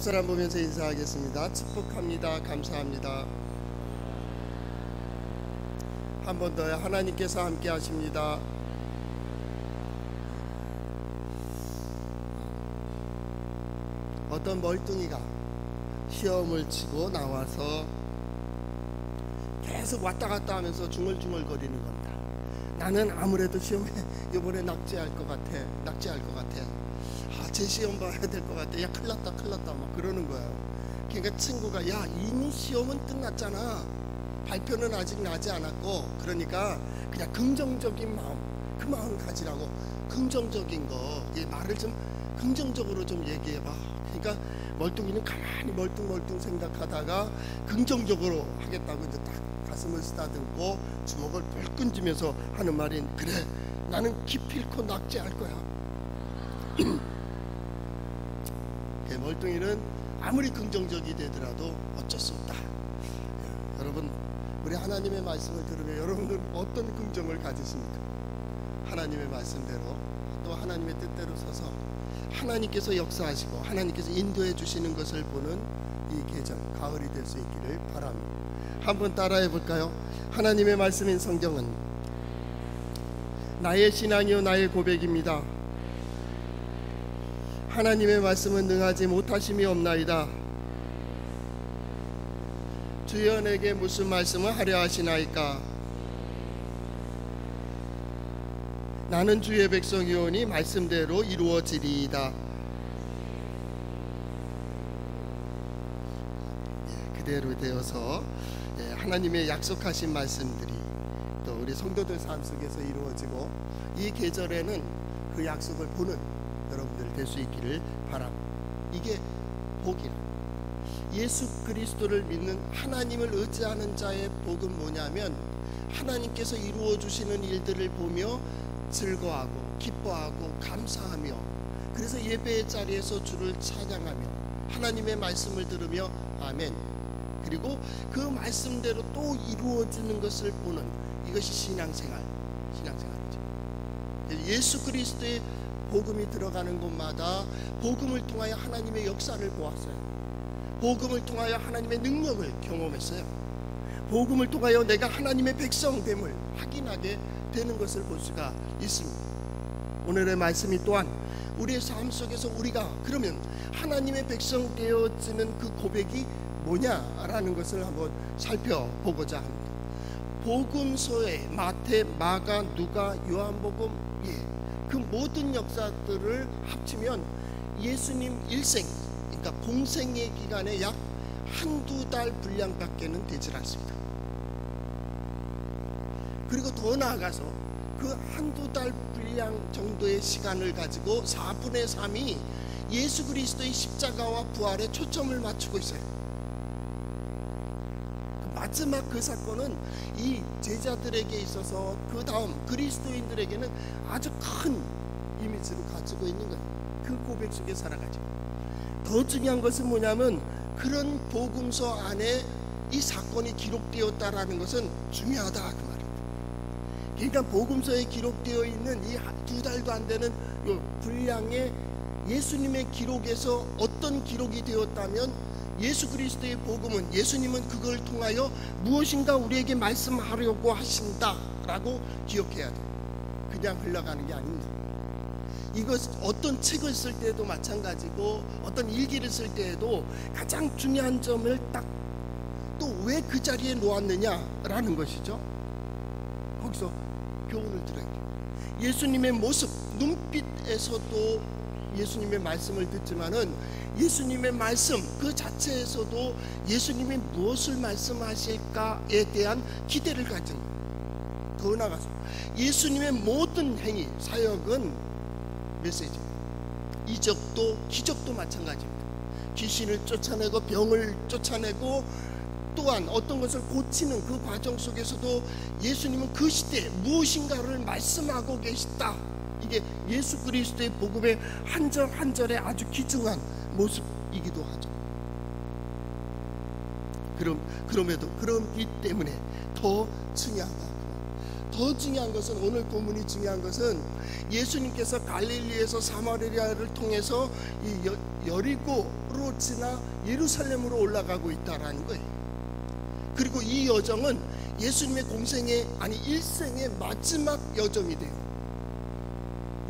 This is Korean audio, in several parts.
사람 보면서 인사하겠습니다. 축복합니다. 감사합니다. 한 번 더요. 하나님께서 함께 하십니다. 어떤 멀뚱이가 시험을 치고 나와서 계속 왔다 갔다 하면서 중얼중얼 거리는 겁니다. 나는 아무래도 시험에 이번에 낙제할 것 같아. 제 시험 봐야 될 것 같아. 야, 큰일 났다 막 그러는 거예요. 그러니까 친구가, 야, 이미 시험은 끝났잖아. 발표는 아직 나지 않았고, 그러니까 그냥 긍정적인 마음, 그 마음 가지라고. 긍정적인 거, 이 말을 좀 긍정적으로 좀 얘기해봐. 그러니까 멀뚱이는 가만히 멀뚱 생각하다가 긍정적으로 하겠다고 이제 딱 가슴을 쓰다듬고 주먹을 불끈 쥐면서 하는 말인, 그래, 나는 기필코 낙제할 거야. 멀뚱이는 아무리 긍정적이 되더라도 어쩔 수 없다. 여러분, 우리 하나님의 말씀을 들으면 여러분은 어떤 긍정을 가지십니까? 하나님의 말씀대로, 또 하나님의 뜻대로 서서 하나님께서 역사하시고 하나님께서 인도해 주시는 것을 보는 이 계절, 가을이 될 수 있기를 바랍니다. 한번 따라해 볼까요? 하나님의 말씀인 성경은 나의 신앙이요 나의 고백입니다. 하나님의 말씀은 능하지 못하심이 없나이다. 주여 내게 무슨 말씀을 하려 하시나이까? 나는 주의 백성이오니 말씀대로 이루어지리이다. 그대로 되어서 하나님의 약속하신 말씀들이 또 우리 성도들 삶 속에서 이루어지고, 이 계절에는 그 약속을 보는 여러분들 될 수 있기를 바랍니다. 이게 복이라. 예수 그리스도를 믿는 하나님을 의지하는 자의 복은 뭐냐면, 하나님께서 이루어 주시는 일들을 보며 즐거워하고 기뻐하고 감사하며, 그래서 예배의 자리에서 주를 찬양하며 하나님의 말씀을 들으며 아멘, 그리고 그 말씀대로 또 이루어지는 것을 보는, 이것이 신앙생활이죠. 예수 그리스도의 복음이 들어가는 곳마다 복음을 통하여 하나님의 역사를 보았어요. 복음을 통하여 하나님의 능력을 경험했어요. 복음을 통하여 내가 하나님의 백성됨을 확인하게 되는 것을 볼 수가 있습니다. 오늘의 말씀이 또한 우리의 삶 속에서 우리가 그러면 하나님의 백성 되어지는 그 고백이 뭐냐라는 것을 한번 살펴보고자 합니다. 복음서에 마태, 마가, 누가, 요한복음, 그 모든 역사들을 합치면 예수님 일생, 그러니까 공생의 기간에 약 한두 달 분량밖에는 되질 않습니다. 그리고 더 나아가서 그 한두 달 분량 정도의 시간을 가지고 4분의 3이 예수 그리스도의 십자가와 부활에 초점을 맞추고 있어요. 마지막 그 사건은 이 제자들에게 있어서 그 다음 그리스도인들에게는 아주 큰 이미지를 가지고 있는 거예요. 그 고백 속에 살아가죠. 더 중요한 것은 뭐냐면, 그런 복음서 안에 이 사건이 기록되었다라는 것은 중요하다 그 말입니다. 그러니까 복음서에 기록되어 있는 이 두 달도 안 되는 이 분량의 예수님의 기록에서 어떤 기록이 되었다면, 예수 그리스도의 복음은, 예수님은 그걸 통하여 무엇인가 우리에게 말씀하려고 하신다라고 기억해야 돼요. 그냥 흘러가는 게 아닙니다. 이것 어떤 책을 쓸 때도 마찬가지고, 어떤 일기를 쓸 때에도 가장 중요한 점을 딱 또 왜 그 자리에 놓았느냐라는 것이죠. 거기서 교훈을 들어야 돼요. 예수님의 모습, 눈빛에서도 예수님의 말씀을 듣지만은 예수님의 말씀 그 자체에서도 예수님이 무엇을 말씀하실까에 대한 기대를 가진, 더 나아가서 예수님의 모든 행위, 사역은 메시지입니다. 이적도 기적도 마찬가지입니다. 귀신을 쫓아내고 병을 쫓아내고 또한 어떤 것을 고치는 그 과정 속에서도 예수님은 그 시대에 무엇인가를 말씀하고 계시다. 이게 예수 그리스도의 복음의 한 절 한 절에 아주 귀중한 모습이기도 하죠. 그럼에도 그렇기 때문에 더 중요하다, 더 더 중요한 것은, 오늘 본문이 중요한 것은 예수님께서 갈릴리에서 사마리아를 통해서 이 여리고로 지나 예루살렘으로 올라가고 있다라는 거예요. 그리고 이 여정은 예수님의 공생의, 아니 일생의 마지막 여정이 돼요.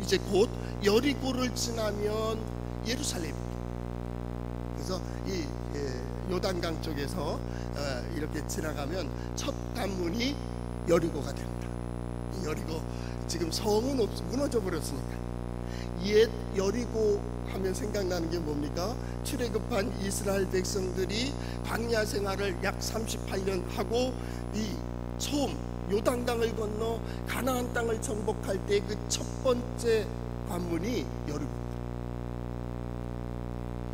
이제 곧 여리고를 지나면 예루살렘입니다. 그래서 이 요단강 쪽에서 이렇게 지나가면 첫 관문이 여리고가 됩니다. 여리고, 지금 성은 무너져 버렸으니까. 옛 여리고 하면 생각나는 게 뭡니까? 출애굽한 이스라엘 백성들이 광야 생활을 약 38년 하고 이 처음 요단강을 건너 가나안 땅을 정복할 때 그 첫 번째 관문이 여리고입니다.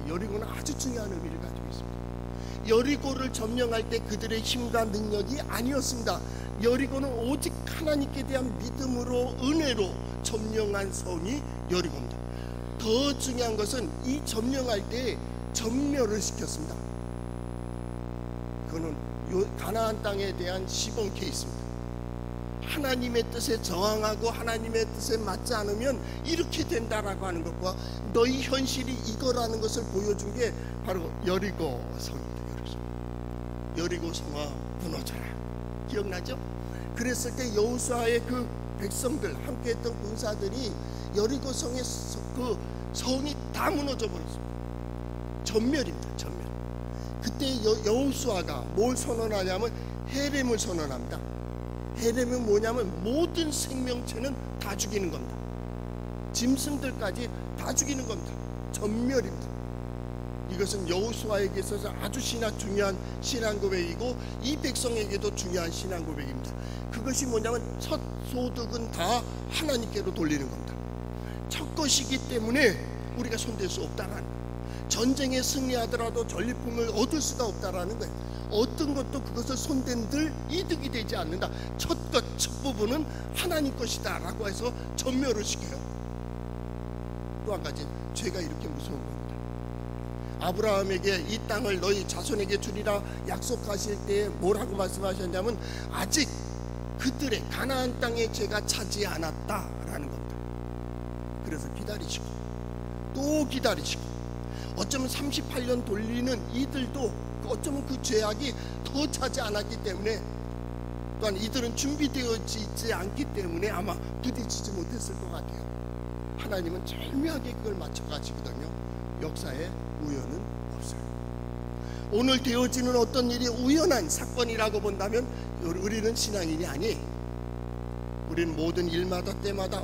여리고는 아주 중요한 의미를 가지고 있습니다. 여리고를 점령할 때 그들의 힘과 능력이 아니었습니다. 여리고는 오직 하나님께 대한 믿음으로, 은혜로 점령한 성이 여리고입니다. 더 중요한 것은 이 점령할 때 전멸을 시켰습니다. 그거는 가나안 땅에 대한 시범 케이스입니다. 하나님의 뜻에 저항하고 하나님의 뜻에 맞지 않으면 이렇게 된다라고 하는 것과 너희 현실이 이거라는 것을 보여준 게 바로 여리고 성입니다. 여리고 성아 무너져라. 기억나죠? 그랬을 때 여호수아의 그 백성들, 함께했던 군사들이 여리고 성의 그 성이 다 무너져 버렸습니다. 전멸입니다. 전멸. 그때 여호수아가 뭘 선언하냐면 헤렘을 선언합니다. 헤렘은 뭐냐면 모든 생명체는 다 죽이는 겁니다. 짐승들까지 다 죽이는 겁니다. 전멸입니다. 이것은 여호수아에게 있어서 아주 중요한 신앙 고백이고 이 백성에게도 중요한 신앙 고백입니다. 그것이 뭐냐면 첫 소득은 다 하나님께로 돌리는 겁니다. 첫 것이기 때문에 우리가 손댈 수 없다라는, 전쟁에 승리하더라도 전리품을 얻을 수가 없다라는 거예요. 어떤 것도 그것을 손댄들 이득이 되지 않는다. 첫 부분은 하나님 것이다 라고 해서 전멸을 시켜요. 또 한 가지, 죄가 이렇게 무서운 겁니다. 아브라함에게 이 땅을 너희 자손에게 주리라 약속하실 때 뭐라고 말씀하셨냐면 아직 그들의 가나안 땅의 죄가 차지 않았다라는 겁니다. 그래서 기다리시고 또 기다리시고, 어쩌면 38년 돌리는 이들도 어쩌면 그 죄악이 더 차지 않았기 때문에, 또한 이들은 준비되어지지 않기 때문에 아마 부딪히지 못했을 것 같아요. 하나님은 절묘하게 그걸 맞춰가시거든요. 역사에 우연은 없어요. 오늘 되어지는 어떤 일이 우연한 사건이라고 본다면 우리는 신앙인이 아니에요. 우리는 모든 일마다 때마다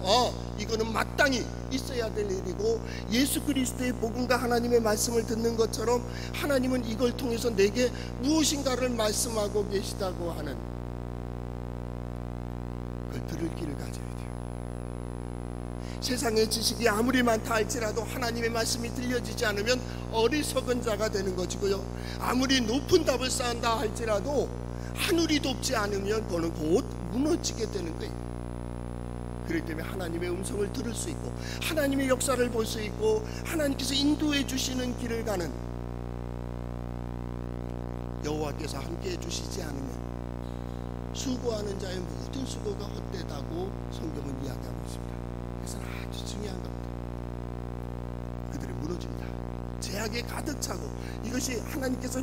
이거는 마땅히 있어야 될 일이고, 예수 그리스도의 복음과 하나님의 말씀을 듣는 것처럼 하나님은 이걸 통해서 내게 무엇인가를 말씀하고 계시다고 하는, 그걸 들을 길을 가져야 돼요. 세상의 지식이 아무리 많다 할지라도 하나님의 말씀이 들려지지 않으면 어리석은 자가 되는 것이고요, 아무리 높은 답을 쌓는다 할지라도 하늘이 돕지 않으면 그거는 곧 무너지게 되는 거예요. 그렇기 때문에 하나님의 음성을 들을 수 있고 하나님의 역사를 볼 수 있고 하나님께서 인도해 주시는 길을 가는, 여호와께서 함께해 주시지 않으면 수고하는 자의 모든 수고가 헛되다고 성경은 이야기하고 있습니다. 그래서 아주 중요한 겁니다. 그들이 무너집니다. 죄악에 가득 차고, 이것이 하나님께서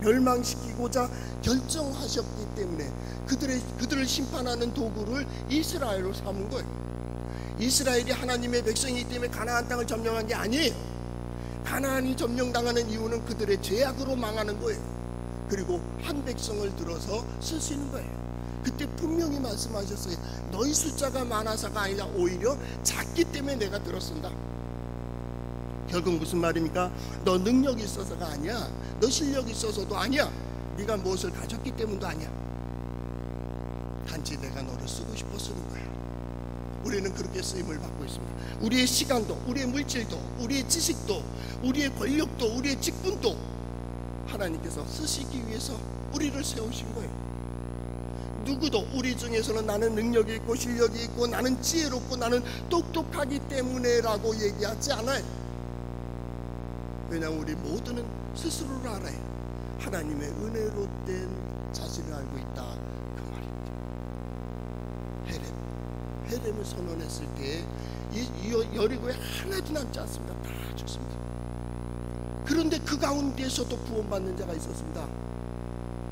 멸망시키고자 결정하셨기 때문에 그들을 심판하는 도구를 이스라엘로 삼은 거예요. 이스라엘이 하나님의 백성이기 때문에 가나안 땅을 점령한 게 아니에요. 가나안이 점령당하는 이유는 그들의 죄악으로 망하는 거예요. 그리고 한 백성을 들어서 쓰시는 거예요. 그때 분명히 말씀하셨어요. 너희 숫자가 많아서가 아니라 오히려 작기 때문에 내가 들어쓴다. 결국 무슨 말입니까? 너 능력이 있어서가 아니야. 너 실력이 있어서도 아니야. 네가 무엇을 가졌기 때문도 아니야. 단지 내가 너를 쓰고 싶어 쓰는 거야. 우리는 그렇게 쓰임을 받고 있습니다. 우리의 시간도, 우리의 물질도, 우리의 지식도, 우리의 권력도, 우리의 직분도 하나님께서 쓰시기 위해서 우리를 세우신 거예요. 누구도 우리 중에서는 나는 능력이 있고 실력이 있고 나는 지혜롭고 나는 똑똑하기 때문에 라고 얘기하지 않아요. 왜냐하면 우리 모두는 스스로를 알아요. 하나님의 은혜로 된 자신을 알고 있다, 그 말입니다. 헤렘을 선언했을 때 이 여리고에 하나도 남지 않습니다. 다 죽습니다. 그런데 그 가운데서도 구원받는 자가 있었습니다.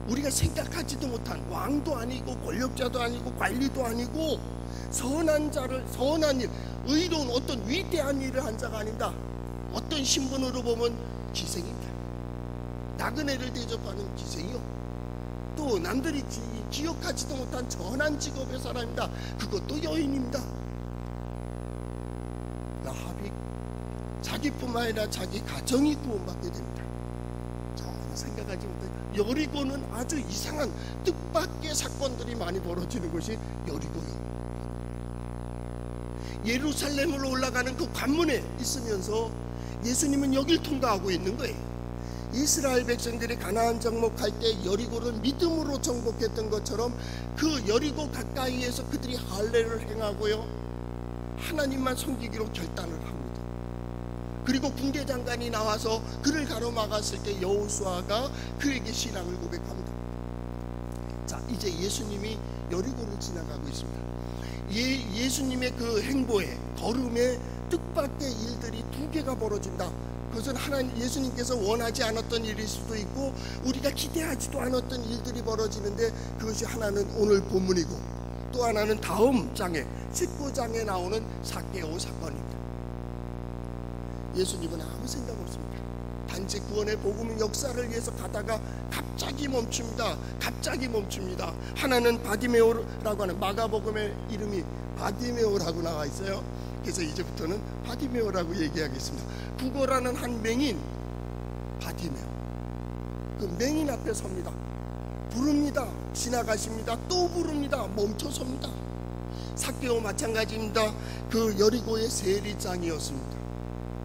우리가 생각하지도 못한, 왕도 아니고 권력자도 아니고 관리도 아니고 선한 일, 의로운 어떤 위대한 일을 한 자가 아닙니다. 어떤 신분으로 보면 기생입니다. 나그네를 대접하는 기생이요, 또 남들이 기억하지도 못한 전한 직업의 사람입니다. 그것도 여인입니다. 라합이 자기뿐만 아니라 자기 가정이 구원받게 됩니다. 전혀 생각하지 못해. 여리고는 아주 이상한 뜻밖의 사건들이 많이 벌어지는 것이 여리고요. 예루살렘으로 올라가는 그 관문에 있으면서 예수님은 여길 통과하고 있는 거예요. 이스라엘 백성들이 가나안 정복할 때 여리고를 믿음으로 정복했던 것처럼 그 여리고 가까이에서 그들이 할례를 행하고요, 하나님만 섬기기로 결단을 합니다. 그리고 군대장관이 나와서 그를 가로막았을 때 여호수아가 그에게 신앙을 고백합니다. 자, 이제 예수님이 여리고를 지나가고 있습니다. 예수님의 그 행보에, 걸음에 뜻밖의 일들이 두 개가 벌어진다. 그것은 예수님께서 원하지 않았던 일일 수도 있고 우리가 기대하지도 않았던 일들이 벌어지는데, 그것이 하나는 오늘 본문이고 또 하나는 다음 장에 19장에 나오는 삭개오 사건입니다. 예수님은 아무 생각 없습니다. 단지 구원의 복음 역사를 위해서 가다가 갑자기 멈춥니다. 하나는 바디메오라고 하는, 마가복음의 이름이 바디메오라고 나와 있어요. 그래서 이제부터는 바디메오라고 얘기하겠습니다. 국어라는 한 맹인 바디메오, 그 맹인 앞에 섭니다. 부릅니다. 지나가십니다. 또 부릅니다. 멈춰섭니다. 삭개오 마찬가지입니다. 그 여리고의 세리장이었습니다.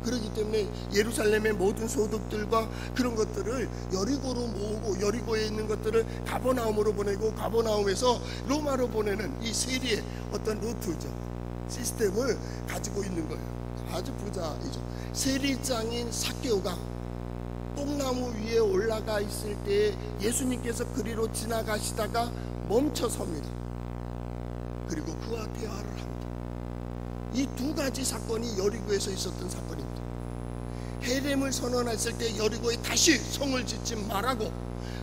그렇기 때문에 예루살렘의 모든 소득들과 그런 것들을 여리고로 모으고, 여리고에 있는 것들을 가버나움으로 보내고, 가버나움에서 로마로 보내는 이 세리의 어떤 루트죠, 시스템을 가지고 있는 거예요. 아주 부자이죠. 세리장인 삭개오가 뽕나무 위에 올라가 있을 때 예수님께서 그리로 지나가시다가 멈춰섭니다. 그리고 그와 대화를 합니다. 이 두 가지 사건이 여리고에서 있었던 사건입니다. 헤렘을 선언했을 때 여리고에 다시 성을 짓지 말라고,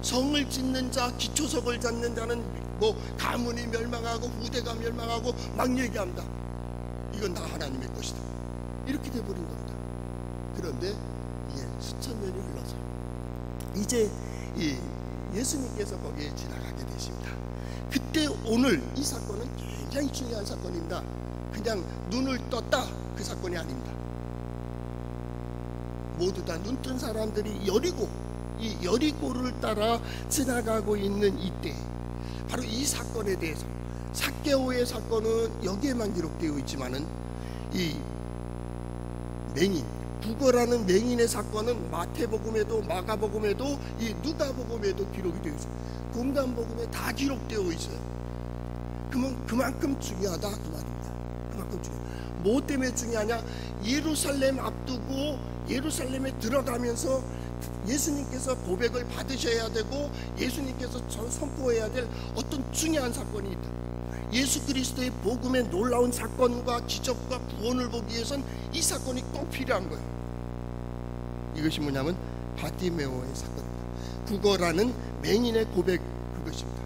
성을 짓는 자, 기초석을 잡는 자는 뭐 가문이 멸망하고 후대가 멸망하고 막 얘기합니다. 이건 다 하나님의 것이다. 이렇게 돼버린 겁니다. 그런데 수천 년이 흘러서 이제 예수님께서 거기에 지나가게 되십니다. 그때 오늘 이 사건은 굉장히 중요한 사건입니다. 그냥 눈을 떴다 그 사건이 아닙니다. 모두 다 눈뜬 사람들이 이 여리고를 따라 지나가고 있는 이때, 바로 이 사건에 대해서, 삭개오의 사건은 여기에만 기록되어 있지만은 이 맹인, 국어라는 맹인의 사건은 마태복음에도 마가복음에도 이 누가복음에도 기록이 되어 있어요. 공간복음에 다 기록되어 있어요. 그만큼 중요하다 그 말입니다. 그만큼 중요하다. 뭐 때문에 중요하냐? 예루살렘 앞두고 예루살렘에 들어가면서 예수님께서 고백을 받으셔야 되고 예수님께서 선포해야 될 어떤 중요한 사건이 있다. 예수 그리스도의 복음의 놀라운 사건과 기적과 구원을 보기 위해선 이 사건이 꼭 필요한 거예요. 이것이 뭐냐면 바디메오의 사건입니다. 국어라는 맹인의 고백, 그것입니다.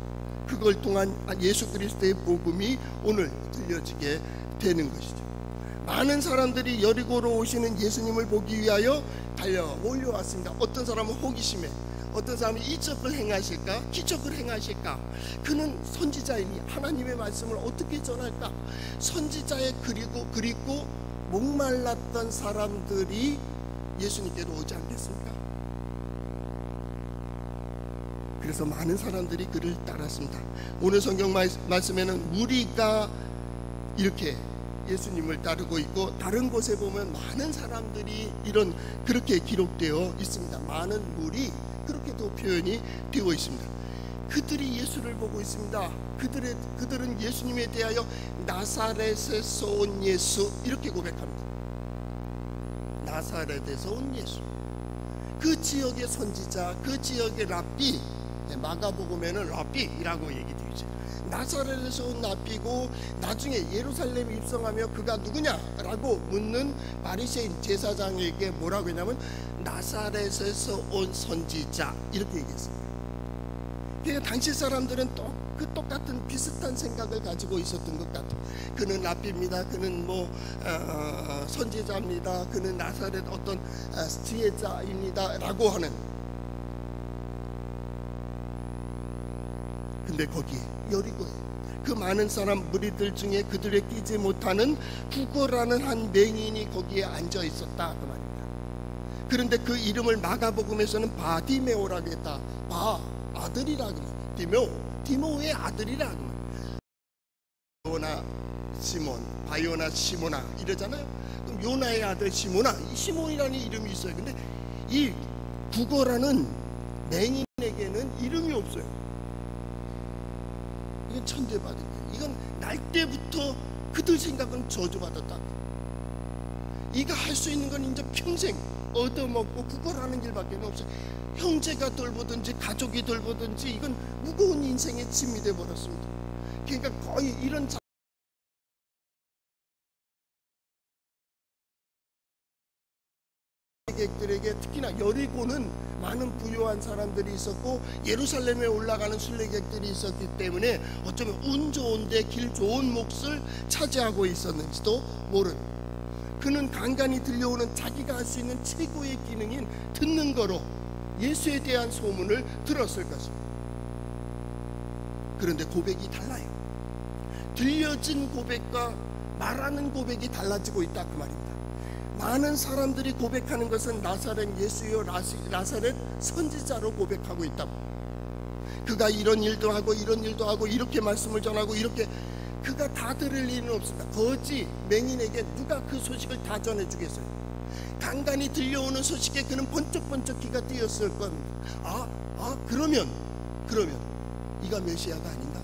그걸 통한 예수 그리스도의 복음이 오늘 들려지게 되는 것이죠. 많은 사람들이 여리고로 오시는 예수님을 보기 위하여 달려 몰려왔습니다. 어떤 사람은 호기심에, 어떤 사람은 이적을 행하실까, 기적을 행하실까, 그는 선지자이니 하나님의 말씀을 어떻게 전할까, 선지자의 그리고 목말랐던 사람들이 예수님께로 오지 않겠습니까? 그래서 많은 사람들이 그를 따랐습니다. 오늘 성경 말씀에는 무리가 이렇게 예수님을 따르고 있고, 다른 곳에 보면 많은 사람들이 그렇게 기록되어 있습니다. 많은 무리, 그렇게도 표현이 되어 있습니다. 그들이 예수를 보고 있습니다. 그들은 예수님에 대하여 나사렛에서 온 예수, 이렇게 고백합니다. 나사렛에서 온 예수, 그 지역의 선지자, 그 지역의 랍비, 때 마가복음에는 랍비라고 얘기되어 있어요. 나사렛에서 온 랍비고 나중에 예루살렘에 입성하며 그가 누구냐라고 묻는 바리새인 제사장에게 뭐라고 했냐면 나사렛에서 온 선지자 이렇게 얘기했습니다. 그러니까 당시 사람들은 똑같은 비슷한 생각을 가지고 있었던 것 같아요. 그는 랍비입니다. 그는 선지자입니다. 그는 나사렛 어떤 지혜자입니다 라고 하는. 근데 거기 여리고에 그 많은 사람 무리들 중에 그들에 끼지 못하는 구거라는 한 맹인이 거기에 앉아 있었다 그 말입니다. 그런데 그 이름을 마가복음에서는 바디메오라고 했다. 아들이라고 디모의 아들이라고. 요나 시몬, 바요나 시모나 이러잖아요. 그럼 요나의 아들 시모나, 이 시몬이라는 이름이 있어요. 근데 이 구거라는 맹인에게는 이름이 없어요. 이건 천대받은 거예요. 이건 날 때부터 그들 생각은 저주받았다. 이가 할 수 있는 건 이제 평생 얻어먹고 구걸하는 길밖에 없어요. 형제가 돌보든지 가족이 돌보든지 이건 무거운 인생의 짐이 되어버렸습니다. 그러니까 거의 이런 술래객들에게 특히나 여리고는 많은 부유한 사람들이 있었고 예루살렘에 올라가는 순례객들이 있었기 때문에 어쩌면 운 좋은데 길 좋은 몫을 차지하고 있었는지도 모르는. 그는 간간히 들려오는 자기가 할 수 있는 최고의 기능인 듣는 거로 예수에 대한 소문을 들었을 것입니다. 그런데 고백이 달라요. 들려진 고백과 말하는 고백이 달라지고 있다 그 말입니다. 많은 사람들이 고백하는 것은 나사렛 예수여 나사렛 선지자로 고백하고 있다. 그가 이런 일도 하고 이런 일도 하고 이렇게 말씀을 전하고 이렇게. 그가 다 들을 리는 없습니다. 거지 맹인에게 누가 그 소식을 다 전해주겠어요. 간간히 들려오는 소식에 그는 번쩍번쩍 귀가 띄었을 겁니다. 그러면 이가 메시아가 아닌가?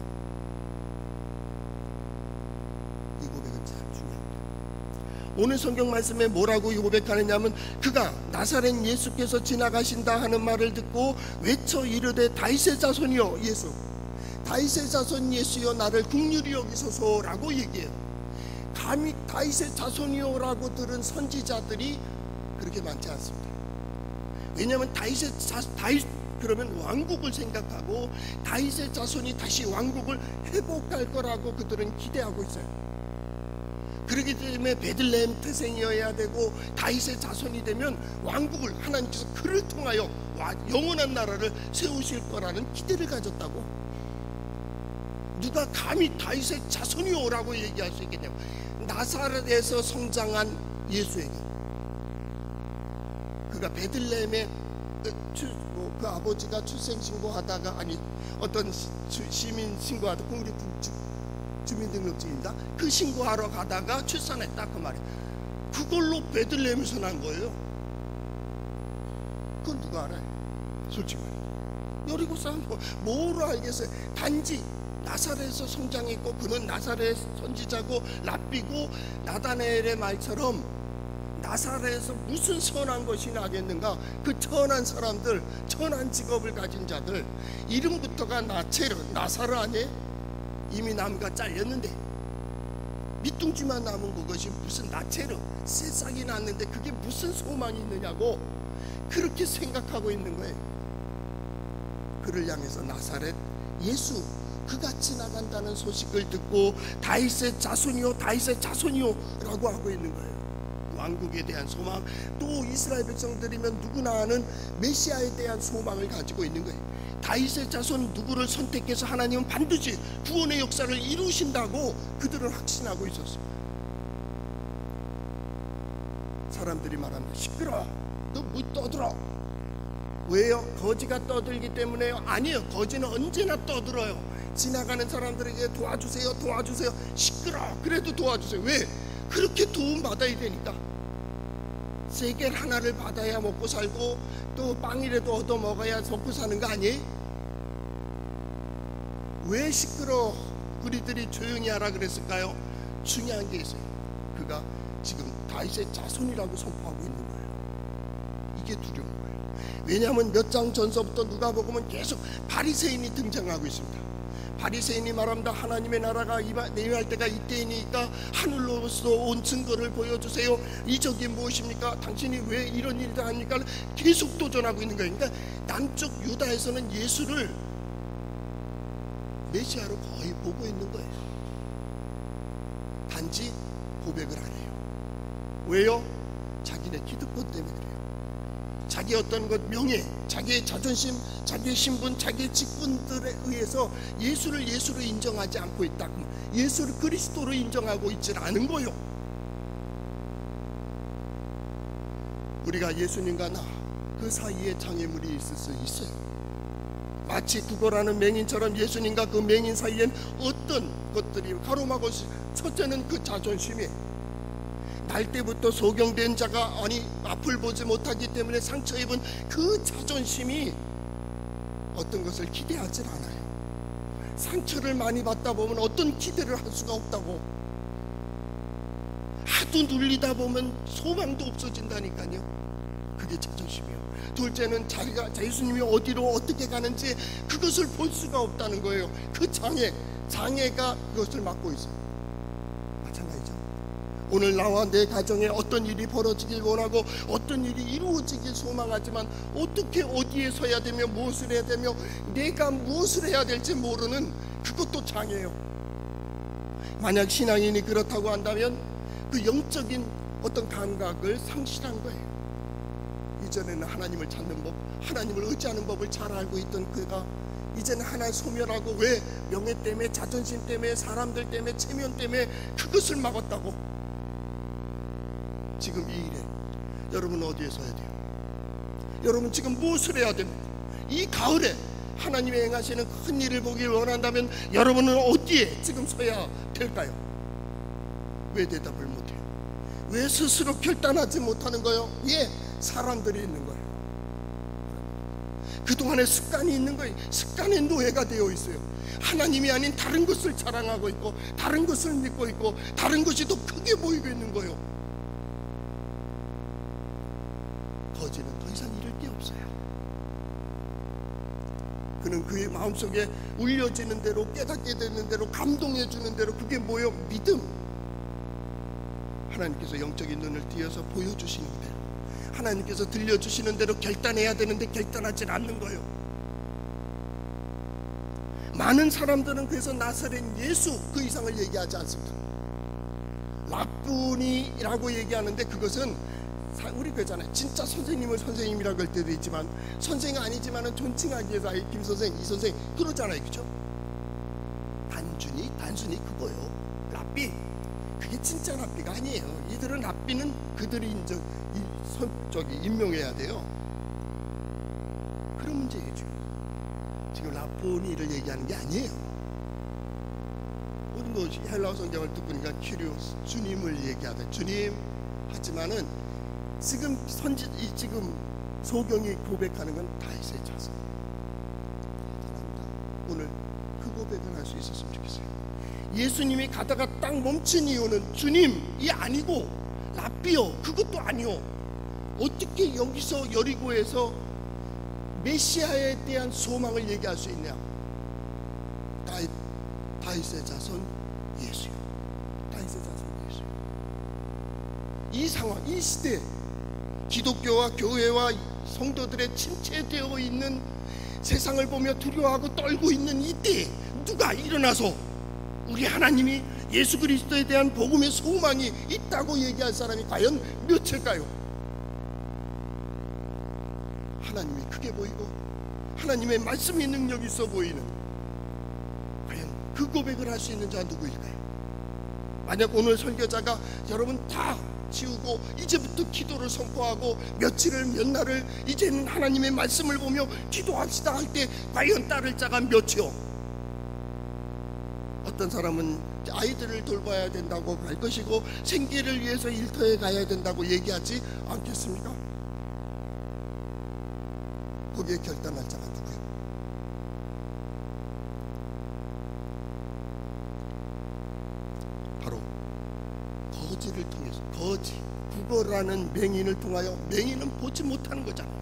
이 고백은 참 중요합니다. 오늘 성경 말씀에 뭐라고 고백하느냐면 그가 나사렛 예수께서 지나가신다 하는 말을 듣고 외쳐 이르되 다윗의 자손이여 예수, 다윗의 자손 예수여 나를 긍휼히 여기소서라고 얘기해요. 감히 다윗의 자손이요라고 들은 선지자들이 그렇게 많지 않습니다. 왜냐하면 다윗 그러면 왕국을 생각하고 다윗의 자손이 다시 왕국을 회복할 거라고 그들은 기대하고 있어요. 그렇기 때문에 베들레헴 태생이어야 되고 다윗의 자손이 되면 왕국을 하나님께서 그를 통하여 영원한 나라를 세우실 거라는 기대를 가졌다고. 누가 감히 다윗의 자손이오라고 얘기할 수 있겠냐고. 나사렛에서 성장한 예수에게 그가 베들레헴에 그 아버지가 출생 신고하다가 어떤 시민 신고하다가 우리 주민등록증인가 그 신고하러 가다가 출산했다 그 말이에요. 그걸로 베들레헴에서 난 거예요. 그건 누가 알아요? 솔직히 여리고 사람 뭐로 알겠어요? 단지 나사렛에서 성장했고 그는 나사렛 선지자고 랍비고 나다나엘의 말처럼 나사렛에서 무슨 선한 것이 나겠는가. 그 천한 사람들, 천한 직업을 가진 자들 이름부터가 나사르 아니에요? 이미 나무가 잘렸는데 밑둥지만 남은 그것이 무슨 나체르 새싹이 났는데 그게 무슨 소망이 있느냐고 그렇게 생각하고 있는 거예요. 그를 향해서 나사렛 예수 그가 지나간다는 소식을 듣고 다윗의 자손이요 다윗의 자손이요 라고 하고 있는 거예요. 왕국에 대한 소망, 또 이스라엘 백성들이면 누구나 아는 메시아에 대한 소망을 가지고 있는 거예요. 다윗의 자손 누구를 선택해서 하나님은 반드시 구원의 역사를 이루신다고 그들은 확신하고 있었어요. 사람들이 말합니다. 시끄러워, 너 뭐 떠들어. 왜요? 거지가 떠들기 때문에요? 아니에요. 거지는 언제나 떠들어요. 지나가는 사람들에게 도와주세요 도와주세요. 시끄러. 그래도 도와주세요. 왜? 그렇게 도움 받아야 되니까. 세겔 하나를 받아야 먹고 살고 또 빵이라도 얻어 먹어야 먹고 사는 거 아니에요? 왜 시끄러 우리들이 조용히 하라 그랬을까요? 중요한 게 있어요. 그가 지금 다윗의 자손이라고 선포하고 있는 거예요. 이게 두려운 거예요. 왜냐하면 몇 장 전서부터 누가복음은 계속 바리새인이 등장하고 있습니다. 바리새인이 말합니다. 하나님의 나라가 임할 때가 이때이니까 하늘로서 온 증거를 보여주세요. 이적이 무엇입니까? 당신이 왜 이런 일을 합니까? 계속 도전하고 있는 거예요. 그러니까 남쪽 유다에서는 예수를 메시아로 거의 보고 있는 거예요. 단지 고백을 안 해요. 왜요? 자기네 기득권 때문에 그래요. 자기 어떤 것 명예, 자기의 자존심, 자기의 신분, 자기의 직분들에 의해서 예수를 예수로 인정하지 않고 있다. 예수를 그리스도로 인정하고 있지 않은 거요. 우리가 예수님과 나 그 사이에 장애물이 있을 수 있어요. 마치 구걸하는 맹인처럼 예수님과 그 맹인 사이엔 어떤 것들이 가로막고, 첫째는 그 자존심이, 날 때부터 소경된 자가 앞을 보지 못하기 때문에 상처 입은 그 자존심이 어떤 것을 기대하지 않아요. 상처를 많이 받다 보면 어떤 기대를 할 수가 없다고. 하도 눌리다 보면 소망도 없어진다니까요. 그게 자존심이에요. 둘째는 자기가 예수님이 어디로 어떻게 가는지 그것을 볼 수가 없다는 거예요. 그 장애가 그것을 막고 있어요. 마찬가지죠. 오늘 나와 내 가정에 어떤 일이 벌어지길 원하고 어떤 일이 이루어지길 소망하지만 어떻게 어디에 서야 되며 무엇을 해야 되며 내가 무엇을 해야 될지 모르는 그것도 장애예요. 만약 신앙인이 그렇다고 한다면 그 영적인 어떤 감각을 상실한 거예요. 이전에는 하나님을 찾는 법, 하나님을 의지하는 법을 잘 알고 있던 그가 이제는 하나님 소멸하고, 왜? 명예 때문에, 자존심 때문에, 사람들 때문에, 체면 때문에 그것을 막았다고. 지금 이 일에 여러분 어디에 서야 돼요? 여러분 지금 무엇을 해야 됩니까? 이 가을에 하나님의 행하시는 큰 일을 보길 원한다면 여러분은 어디에 지금 서야 될까요? 왜 대답을 못해요? 왜 스스로 결단하지 못하는 거예요? 예, 사람들이 있는 거예요. 그동안의 습관이 있는 거예요. 습관의 노예가 되어 있어요. 하나님이 아닌 다른 것을 자랑하고 있고 다른 것을 믿고 있고 다른 것이 더 크게 보이고 있는 거예요. 거지는 더 이상 잃을 게 없어요. 그는 그의 마음속에 울려지는 대로, 깨닫게 되는 대로, 감동해 주는 대로, 그게 뭐예요? 믿음. 하나님께서 영적인 눈을 띄어서 보여주시는 대로, 하나님께서 들려주시는 대로 결단해야 되는데 결단하지 않는 거예요. 많은 사람들은 그래서 나사렛 예수 그 이상을 얘기하지 않습니다. 라쁘니라고 얘기하는데 그것은 우리 그러잖아요. 진짜 선생님을 선생님이라고 할 때도 있지만 선생이 아니지만은 존칭하기 위해서 김 선생, 이 선생 그러잖아요, 그렇죠? 단순히 그거요. 랍비, 그게 진짜 랍비가 아니에요. 이들은 랍비는 그들이 임명해야 돼요. 그런 문제예요. 지금 라포니를 얘기하는 게 아니에요. 우리 뭐 헬라어 성경을 듣고 보니까 키리오스, 주님을 얘기하다. 주님 하지만은 지금 지금 소경이 고백하는 건 다윗의 자손. 오늘 그 고백을 할 수 있었으면 좋겠어요. 예수님이 가다가 딱 멈춘 이유는 주님이 아니고 랍비요, 그것도 아니요. 어떻게 여기서 여리고에서 메시아에 대한 소망을 얘기할 수 있냐? 다윗의 자손 예수요. 다윗의 자손 예수. 이 상황, 이 시대, 기독교와 교회와 성도들의 침체되어 있는 세상을 보며 두려워하고 떨고 있는 이때 누가 일어나서 우리 하나님이 예수 그리스도에 대한 복음의 소망이 있다고 얘기할 사람이 과연 몇일까요? 하나님이 크게 보이고 하나님의 말씀의 능력이 있어 보이는, 과연 그 고백을 할 수 있는 자 누구일까요? 만약 오늘 설교자가 여러분 다 지우고 이제부터 기도를 선포하고 몇 날을 이제는 하나님의 말씀을 보며 기도합시다 할 때 과연 따를 자가 몇이요? 어떤 사람은 아이들을 돌봐야 된다고 할 것이고 생계를 위해서 일터에 가야 된다고 얘기하지 않겠습니까? 거기에 결단할 자가 누구예요? 바로 거지를 통해서, 구걸하는 맹인을 통하여, 맹인은 보지 못하는 거잖아요.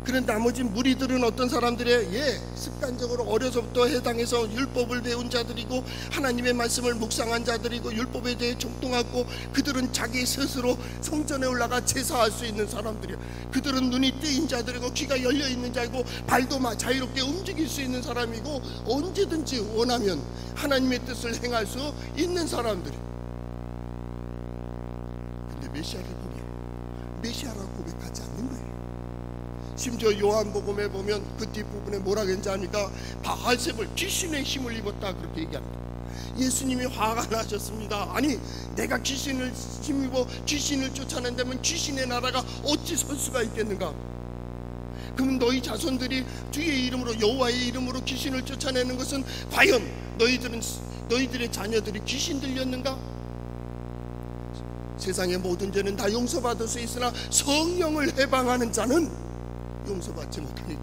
그런 나머지 무리들은 어떤 사람들의 습관적으로 어려서부터 해당해서 율법을 배운 자들이고 하나님의 말씀을 묵상한 자들이고 율법에 대해 정통하고 그들은 자기 스스로 성전에 올라가 제사할 수 있는 사람들이야. 그들은 눈이 뜨인 자들이고 귀가 열려 있는 자이고 발도 자유롭게 움직일 수 있는 사람이고 언제든지 원하면 하나님의 뜻을 행할 수 있는 사람들이. 근데 메시아를 보면 메시아라고 고백하지 않는 거예요. 심지어 요한복음에 보면 그 뒷부분에 뭐라고 했는지 압니까? 바알세불, 귀신의 힘을 입었다, 그렇게 얘기합니다. 예수님이 화가 나셨습니다. 아니, 내가 귀신을 힘입어 귀신을 쫓아낸다면 귀신의 나라가 어찌 설 수가 있겠는가? 그럼 너희 자손들이 주의 이름으로, 여호와의 이름으로 귀신을 쫓아내는 것은 과연 너희들의 자녀들이 귀신 들렸는가? 세상의 모든 죄는 다 용서받을 수 있으나 성령을 해방하는 자는 용서받지 못하니라.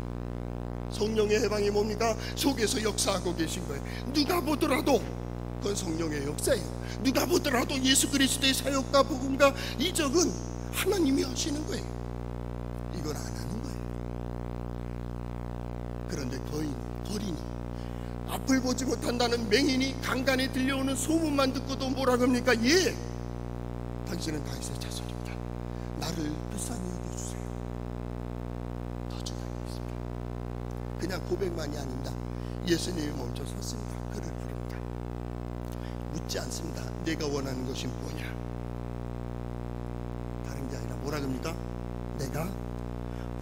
성령의 해방이 뭡니까? 속에서 역사하고 계신 거예요. 누가 보더라도 그건 성령의 역사예요. 누가 보더라도 예수 그리스도의 사역과 복음과 이적은 하나님이 하시는 거예요. 이걸 안 하는 거예요. 그런데 거인이 앞을 보지 못한다는 맹인이 간간히 들려오는 소문만 듣고도 뭐라 그럽니까? 당신은 다윗의 자손입니다. 나를 불쌍히 여겨주세요. 그냥 고백만이 아닙니다. 예수님이 먼저 섰습니다. 그를 부릅니다. 묻지 않습니다. 내가 원하는 것이 뭐냐? 다른 게 아니라 뭐라 그럽니까? 내가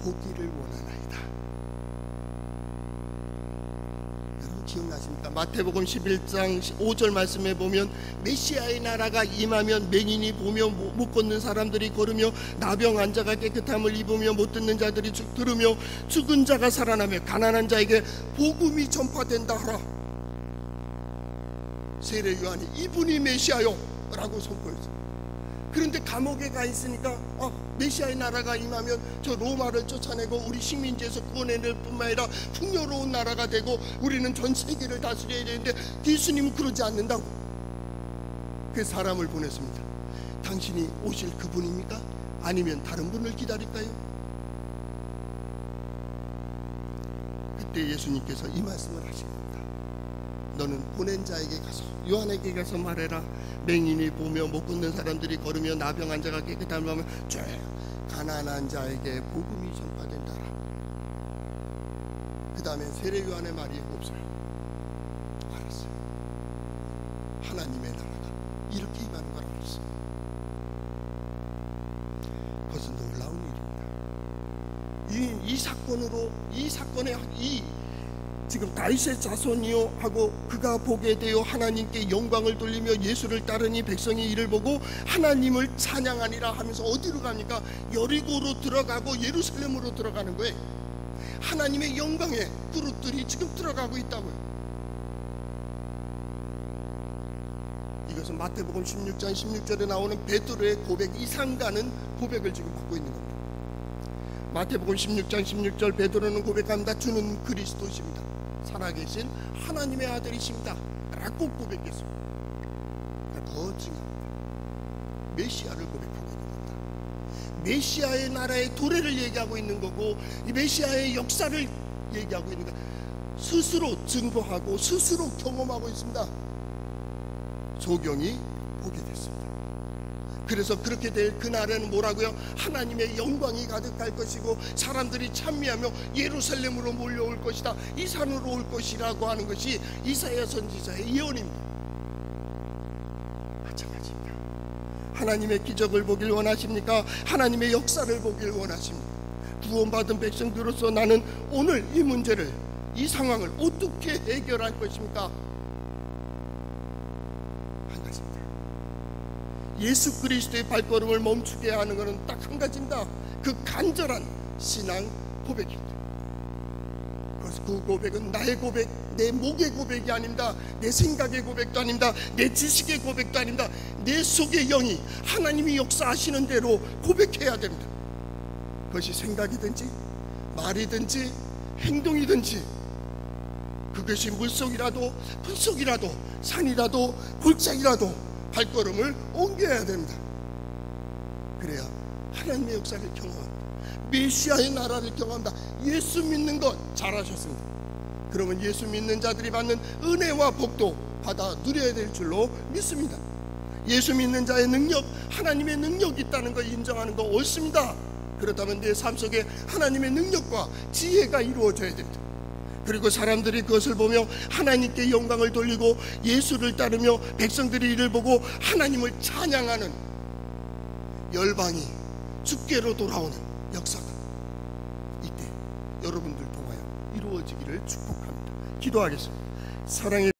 보기를 원하나이다. 여러분 기억나십니까? 마태복음 11장 5절 말씀에 보면 메시아의 나라가 임하면 맹인이 보며 못 걷는 사람들이 걸으며 나병 환자가 깨끗함을 입으며 못 듣는 자들이 들으며 죽은 자가 살아나며 가난한 자에게 복음이 전파된다 하라. 세례 요한이 이분이 메시아요 라고 선포했어요. 그런데 감옥에 가 있으니까 메시아의 나라가 임하면 저 로마를 쫓아내고 우리 식민지에서 구원해낼 뿐만 아니라 풍요로운 나라가 되고 우리는 전 세계를 다스려야 되는데 예수님은 그러지 않는다고 그 사람을 보냈습니다. 당신이 오실 그분입니까? 아니면 다른 분을 기다릴까요? 그때 예수님께서 이 말씀을 하신 겁니다. 너는 보낸 자에게 가서 요한에게 가서 말해라. 맹인이 보며 못 걷는 사람들이 걸으며 나병 환자가 깨끗함을 하면 쭉 가난한 자에게 복음이 전파된다라. 그 다음에 세례 요한의 말이 없어요. 알았어요. 하나님의 나라가 이렇게 임하는 걸 알았어요. 그것은 놀라운 일입니다. 이 사건에 지금 다윗의 자손이요 하고 그가 보게 되어 하나님께 영광을 돌리며 예수를 따르니 백성이 이를 보고 하나님을 찬양하니라 하면서 어디로 갑니까? 여리고로 들어가고 예루살렘으로 들어가는 거예요. 하나님의 영광의 그룹들이 지금 들어가고 있다고요. 이것은 마태복음 16장 16절에 나오는 베드로의 고백 이상 가는 고백을 지금 받고 있는 겁니다. 마태복음 16장 16절 베드로는 고백합니다. 주는 그리스도십니다. 살아계신 하나님의 아들이십니다 라고 고백했습니다. 더 중요합니다. 메시아를 고백하고 있는 겁니다. 메시아의 나라의 도래를 얘기하고 있는 거고 이 메시아의 역사를 얘기하고 있는 거 스스로 증거하고 스스로 경험하고 있습니다. 조경이 보게 됐습니다. 그래서 그렇게 될 그날에는 뭐라고요? 하나님의 영광이 가득할 것이고 사람들이 찬미하며 예루살렘으로 몰려올 것이다. 이 산으로 올 것이라고 하는 것이 이사야 선지자의 예언입니다. 마찬가지입니다. 하나님의 기적을 보길 원하십니까? 하나님의 역사를 보길 원하십니까? 구원받은 백성들로서 나는 오늘 이 문제를, 이 상황을 어떻게 해결할 것입니까? 한 가지입니다. 예수 그리스도의 발걸음을 멈추게 하는 것은 딱 한 가지입니다. 그 간절한 신앙 고백입니다. 그래서 그 고백은 나의 고백, 내 목의 고백이 아닙니다. 내 생각의 고백도 아닙니다. 내 지식의 고백도 아닙니다. 내 속의 영이 하나님이 역사하시는 대로 고백해야 됩니다. 그것이 생각이든지 말이든지 행동이든지, 그것이 물속이라도 풀속이라도 산이라도 골짜기라도 발걸음을 옮겨야 됩니다. 그래야 하나님의 역사를 경험합니다. 메시아의 나라를 경험합니다. 예수 믿는 것 잘하셨습니다. 그러면 예수 믿는 자들이 받는 은혜와 복도 받아 누려야 될 줄로 믿습니다. 예수 믿는 자의 능력, 하나님의 능력이 있다는 걸 인정하는 거 옳습니다. 그렇다면 내 삶 속에 하나님의 능력과 지혜가 이루어져야 됩니다. 그리고 사람들이 그것을 보며 하나님께 영광을 돌리고 예수를 따르며 백성들이 이를 보고 하나님을 찬양하는 열방이 주께로 돌아오는 역사가 이때 여러분들 통하여 이루어지기를 축복합니다. 기도하겠습니다. 사랑의